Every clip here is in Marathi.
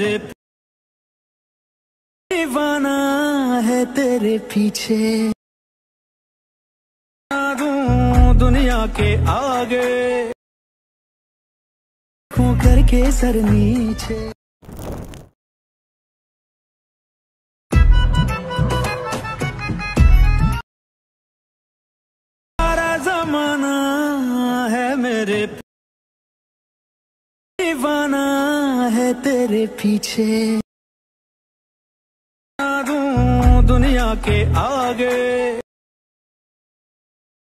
मेरे दीवाना है तेरे पीछे दूं दुनिया के आगे खो करके सर नीचे सारा जमाना है मेरे दीवाना है तेरे पीछे दूं दुनिया के आगे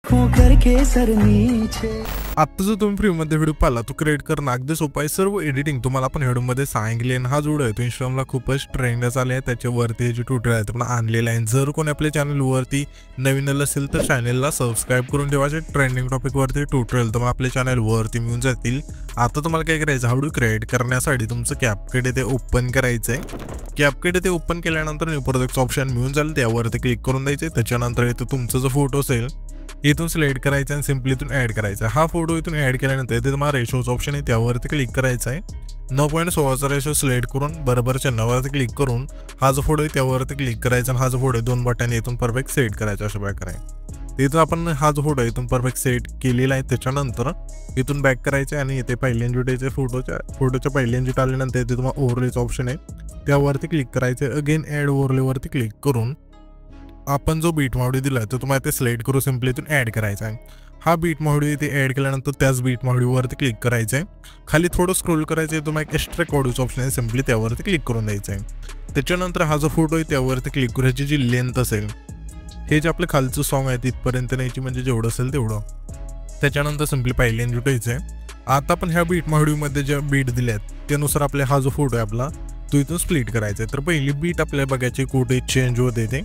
खो करके सर नीचे। आता जो तुम्ही फ्री मध्ये व्हिडिओ पाहिला तो क्रिएट करणं अगदी सोपं आहे। सर्व एडिटिंग तुम्हाला पण व्हिडिओ मध्ये सांगितले आणि हा व्हिडिओ आहे तो इंस्टाग्रामला खूपच ट्रेंड चालले आहे, त्याच्यावरती जे ट्युटोरियल आहे पण आणलेला आहे। जर कोणी आपल्या चॅनल वरती नवीन असेल तर चॅनलला सबस्क्राइब करून ठेवायचे, ट्रेंडिंग टॉपिक वरती ट्युटोरियल तुम्हाला आपल्या चॅनल वरती मिळून जातील। आता तुम्हाला काय करायचं, हा व्हिडिओ क्रिएट करण्यासाठी तुमचं कॅपकट इथे ओपन करायचं आहे। कॅपकट इथे ओपन केल्यानंतर न्यू प्रोजेक्ट ऑप्शन मिळून जाईल, त्यावरती क्लिक करून द्यायचे। त्याच्यानंतर इथे तुमचा जो फोटो असेल इथून सिलेक्ट करायचा आणि सिंपली इथून ऍड करायचा। हा फोटो इथून ऍड केल्यानंतर इथे तुम्हाला रेशोचा ऑप्शन आहे, त्यावरती क्लिक करायचा आहे। 9.16चा रेशो सिलेक्ट करून बरोबरच्या चिन्हावरती क्लिक करून हा जो फोटो आहे त्यावरती क्लिक करायचा आणि हा जो फोटो आहे दोन बटन इथून परफेक्ट सेट करायचा अशा प्रकारे। इथून आपण हा जो फोटो इथून परफेक्ट सेट केलेला आहे, त्याच्यानंतर इथून बॅक करायचे आणि इथे पहिल्या इन्व्हिटेचे फोटोच्या पहिल्या इन्व्हिट आल्यानंतर इथे तुम्हाला ओव्हरलेचा ऑप्शन आहे, त्यावरती क्लिक करायचे। अगेन ऍड ओव्हरलेवरती क्लिक करून आपण जो बीट मॉड्यूल दिला तो तुम्हाला ते सिलेक्ट करून सिंपली इथून ऍड करायचा आहे। हा बीट मॉड्यूल इथे ऍड केल्यानंतर त्याच बीट मॉड्यूलवरती क्लिक करायचं आहे। खाली थोडं स्क्रोल करायचं आहे, तुम्हाला एक एक्स्ट्रॅक्ट ऑडिओचा ऑप्शन आहे, सिंपली त्यावरती क्लिक करून द्यायचं आहे। त्याच्यानंतर हा जो फोटो आहे त्यावरती क्लिक करायची, जी लेंथ असेल हे जे आपलं खालचं सॉन्ग आहे तिथपर्यंत न्यायची, म्हणजे जेवढं असेल तेवढं। त्याच्यानंतर सिंपली पहिल्या इन्व्हिटेचं आहे। आता आपण ह्या बीट मॉड्यूलमध्ये ज्या बीट दिल्यात त्यानुसार आपल्या हा जो फोटो आहे आपला तो इथून स्प्लिट करायचा आहे। तर पहिली बीट आपल्याला बघायची कुठे चेंज होते ते,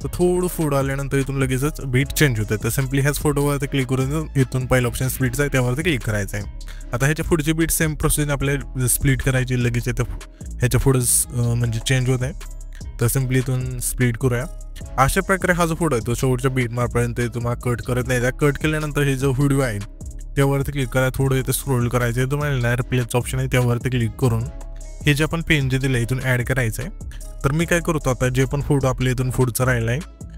तर थोडं फोटो आल्यानंतर इथून लगेचच बीट चेंज होते। तर सिंपली ह्याच फोटोवरती क्लिक करून इथून पहिलं ऑप्शन स्प्लिटचं आहे त्यावरती क्लिक करायचं आहे। आता ह्याच्या पुढची बीट सेम प्रोसेस आपल्याला स्प्लिट करायची, लगेच ह्याच्या पुढं म्हणजे चेंज होत आहे, तर सिंपली इथून स्प्लिट करूया। अशा प्रकारे हा जो फोटो आहे तो शेवटच्या बीट मार्कपर्यंत तुम्हाला कट करत नाही। कट केल्यानंतर हे जो व्हिडिओ आहे त्यावरती क्लिक करा, थोडं इथे स्क्रोल करायचं आहे, तुम्हाला रिप्लेसचं ऑप्शन आहे त्यावरती क्लिक करून हे जे आपण पेन जे दिलं इथून ऍड करायचं आहे। तर मी काय करतो, आता जे पण फोटो आपल्या इथून पुढचा राहिला आहे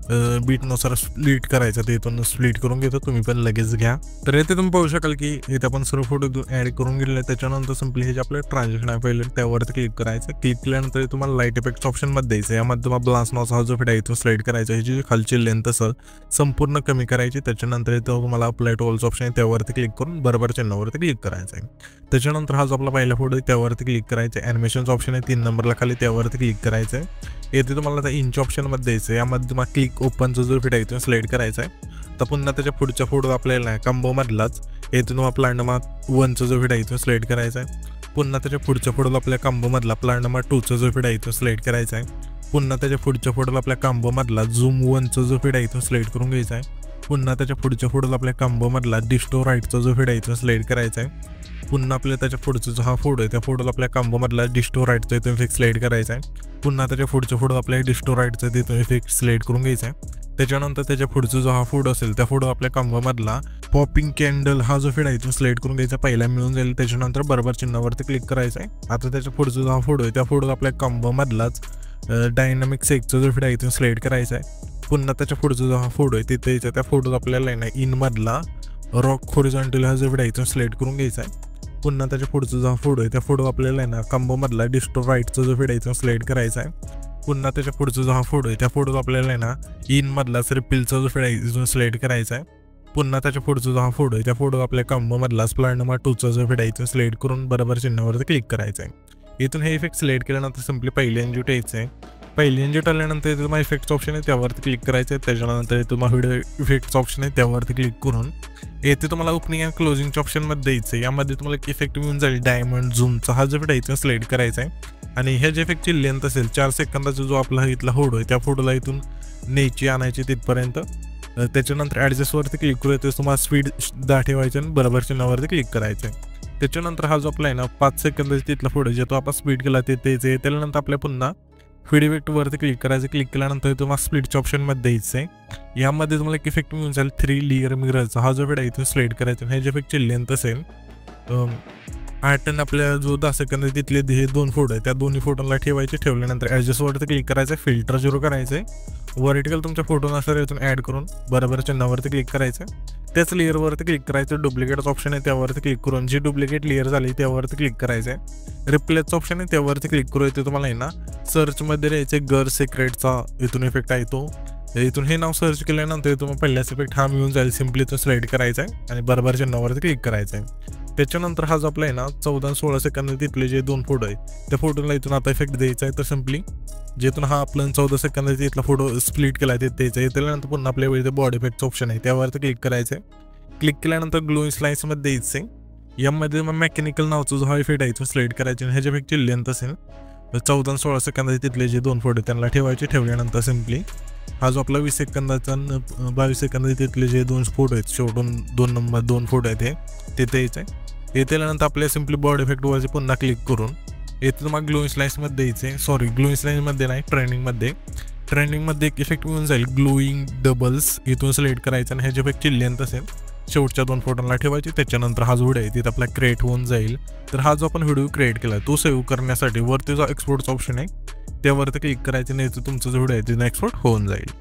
बीटनुसार स्प्लिट करायचं ते इथून स्प्लिट करून घेतो, तुम्ही पण लगेच घ्या। तर इथे तुम्ही पाहू शकाल की इथे आपण सर्व फोटो ऍड करून गेलेले आहे। त्याच्यानंतर सिंपली हे जे आपलं ट्रान्झॅक्शन आहे पहिलं त्यावरती क्लिक करायचं। क्लिक केल्यानंतर तुम्हाला लाईट इफेक्ट ऑप्शन मध्ये द्यायचं, यामध्ये तुम्हाला ब्लास्ट नॉच हा जो फिट आहे इथून सिलेक्ट करायचा, ह्याची जी खालची लेंथ असेल संपूर्ण कमी करायची। त्याच्यानंतर इथं तुम्हाला अप्लाय टू ऑलचं ऑप्शन आहे त्यावरती क्लिक करून बरोबर चिन्हावरती क्लिक करायचं आहे। त्याच्यानंतर हा जो आपला पहिला फोटो आहे त्यावरती क्लिक करायचं, ॲनिमेशनचं ऑप्शन आहे 3 नंबरला खाली त्यावरती क्लिक करायचं आहे। येथे तुम्हाला आता इंच ऑप्शन मध्ये द्यायचं आहे, यामध्ये तुम्हाला क्लिक ओपनचा जो फिट आहे इथून सिलेक्ट करायचा आहे। तर पुन्हा त्याच्या पुढच्या फोटो आपल्याला कॉम्बो मधलाच येथून आपला नंबर 1चा जो फिट आहे इथून सिलेक्ट करायचा आहे। पुन्हा त्याच्या पुढच्या फोटोला आपल्या कॉम्बो मधला प्लॅन नंबर 2चा जो फिट आहे इथून सिलेक्ट करायचा आहे। पुन्हा त्याच्या पुढच्या फोटोला आपल्या कॉम्बो मधला झूम 1चा जो फिट आहे इथून सिलेक्ट करून घ्यायचा आहे। पुन्हा त्याच्या पुढच्या फोटोला आपल्या कॉम्बो मधला डिस्टो राईटचा जो फिट आहे इथून सिलेक्ट करायचा आहे। पुन्हा आपल्या त्याच्या पुढचा जो हा फोटो आहे त्या फोटोला आपल्या कॉम्बो मधला डिस्टो राईटचा इथून फिक्स सिलेक्ट करायचा आहे। पुन्हा त्याच्या पुढच्या फोटो आपल्या डिस्टो राईटचा तिथून फिक्स सिलेक्ट करून घ्यायचा आहे। त्याच्यानंतर त्याच्या पुढचा जो हा फोटो असेल त्या फोटो आपल्या कॉम्बो मधला पॉपिंग कॅन्डल हा जो फिट आहे इथून सिलेक्ट करून घ्यायचा, पहिला मिळून जाईल। त्याच्यानंतर बरोबर चिन्हावरती क्लिक करायचा आहे। आता त्याच्या पुढचा जो हा फोटो आहे त्या फोटो आपल्या कॉम्बो मधलाच डायनामिक सेकचा जो फिट आहे इथून सिलेक्ट करायचा आहे। पुन्हा त्याच्या पुढचा जो हा फोटो आहे तिथे त्या फोटो आपल्याला ना इन मधला रॉक हॉरिझॉन्टल हा जो फिट आहे इथून सिलेक्ट करून घ्यायचा आहे। पुन्हा त्याच्या पुढचा जो फोटो आहे त्या फोटो आपल्याला ना कॉम्बो मधला डिस्टो राईटचा जो फिट आहे इथून सिलेक्ट करायचा आहे। पुन्हा त्याच्या पुढचा जो हा फोटो आहे त्या फोटो आपल्याला ना इन मधला रिपिलचा जो फिट आहे इथून सिलेक्ट करायचा आहे। पुन्हा त्याच्या पुढचा जो हा फोटो आहे त्या फोटो आपल्या कॉम्बो मधला प्लॅन नंबर 2चा जो फिट आहे इथून सिलेक्ट करून बरोबर चिन्हावरती क्लिक करायचं आहे। इथून हे इफेक्ट सिलेक्ट केल्यानंतर सिंपली पहिली इन्व्हिट यायचं आहे। पहिली इन्व्हिट आल्यानंतर इथे तुम्हाला इफेक्ट्स ऑप्शन आहे त्यावरती क्लिक करायचं आहे। त्याच्यानंतर तुम्हाला व्हिडिओ इफेक्ट्स ऑप्शन आहे त्यावरती क्लिक करून येथे तुम्हाला ओपनिंग अँड क्लोजिंगच्या ऑप्शन मध्ये द्यायचं आहे। यामध्ये तुम्हाला एक इफेक्ट मिळून जाईल डायमंड झूमचा हा जो फिट आहे इथून सिलेक्ट करायचा आहे आणि ह्या जे इफेक्टची लेंथ असेल 4 सेकंदाचा जो आपला इथला फोटो आहे त्या फोटोला इथून न्यायची आणायची तिथपर्यंत। त्याच्यानंतर ॲडजस्टवरती क्लिक करू येते, तुम्हाला स्पीड 10 ठेवायचं आणि बरोबर चिन्हावरती क्लिक करायचं आहे। त्याच्यानंतर हा जो आपला आहे ना 5 सेकंदाचा तिथला फोटो जे तो आपण स्पीड केला ते त्याच्यानंतर आपल्या पुन्हा फीड इफेक्ट वरती क्लिक करायचं। क्लिक केल्यानंतर तुम्हाला स्प्लिटच्या ऑप्शन मध्ये द्यायचं आहे। यामध्ये तुम्हाला एक इफेक्ट मिळून जाईल 3 लेअर मिररचा हा जो फिट आहे इथून सिलेक्ट करायचा। हे जे इफेक्टची लेंथ असेल आठ आपल्या जो 10 सेकंद तिथले हे 2 फोटो आहे त्या दोन्ही फोटोला ठेवायचे. ठेवल्यानंतर ॲडजस्टवरती क्लिक करायचं, फिल्टर 0 करायचं आहे. व्हर्टिकल तुमच्या फोटो नसेल यातून ॲड करून बरोबर चिन्हावरती क्लिक करायचं. त्याच लेअरवरती क्लिक करायचं. डुप्लिकेटचा ऑप्शन आहे त्यावरती क्लिक करून जी डुप्लिकेट लेअर झाली त्यावरती क्लिक करायचं आहे. रिप्लेसचा ऑप्शन आहे त्यावरती क्लिक करू. येते तुम्हाला आहे ना सर्चमध्ये द्यायचे गर सिक्रेटचा इथून इफेक्ट आहे तो. इथून हे नाव सर्च केल्यानंतर तुम्हाला पहिल्याच इफेक्ट हा मिळून जाईल. सिम्पली तो सिलेक्ट करायचा आहे आणि बरोबर चिन्हावरती क्लिक करायचं आहे. त्याच्यानंतर हा जो आपला आहे ना 14 आणि 16 सेकंद तिथले जे 2 फोटो आहे त्या फोटोला इथून आता इफेक्ट द्यायचा आहे. तर सिम्पली जेथून हा आपला 14 सेकंद तिथला फोटो स्प्लिट केला आहे द्यायचा आहे. त्यानंतर पुन्हा आपल्या वेळी बॉडी इफेक्टचं ऑप्शन आहे त्यावरती क्लिक करायचं आहे. क्लिक केल्यानंतर ग्लोइंग स्लाइसमध्ये द्यायचं आहे. यामध्ये मग मेकॅनिकल नावचा जो हा इफेक्ट आहे तो सिलेक्ट करायचा आणि ह्याच्या इफेक्टची लेंथ असेल 14 आणि 16 सेकंद तिथले जे 2 फोटो त्यांना ठेवायचे. ठेवल्यानंतर सिम्पली हा जो आपला 20 सेकंदाचा 22 सेकंद तिथले जे 2 फोटो आहेत शेवटून 2 नंबर 2 फोटो आहेत ते द्यायचं आहे. हे त्यानंतर आपल्या सिम्पली बॉडी इफेक्टवरती पुन्हा क्लिक करून येथे मग ग्लोइंग स्लाइसमध्ये द्यायचं आहे. सॉरी ग्लोइंग स्लाइसमध्ये नाही ट्रेंडिंगमध्ये एक इफेक्ट मिळून जाईल ग्लोईंग डबल्स. इथून सिलेक्ट करायचं आणि ह्याच्या इफेक्टची लेंथ असेल शेवटच्या 2 फोटोला ठेवायची. त्याच्यानंतर हा जो व्हिडिओ आहे तिथे आपला क्रिएट होऊन जाईल. तर हा जो आपण व्हिडिओ क्रिएट केला तो सेव्ह करण्यासाठी वरती जो एक्सपोर्टचा ऑप्शन आहे त्यावरती क्लिक करायचं नाही तर तुमचा जो व्हिडिओ आहे तिथे एक्सपोर्ट होऊन जाईल.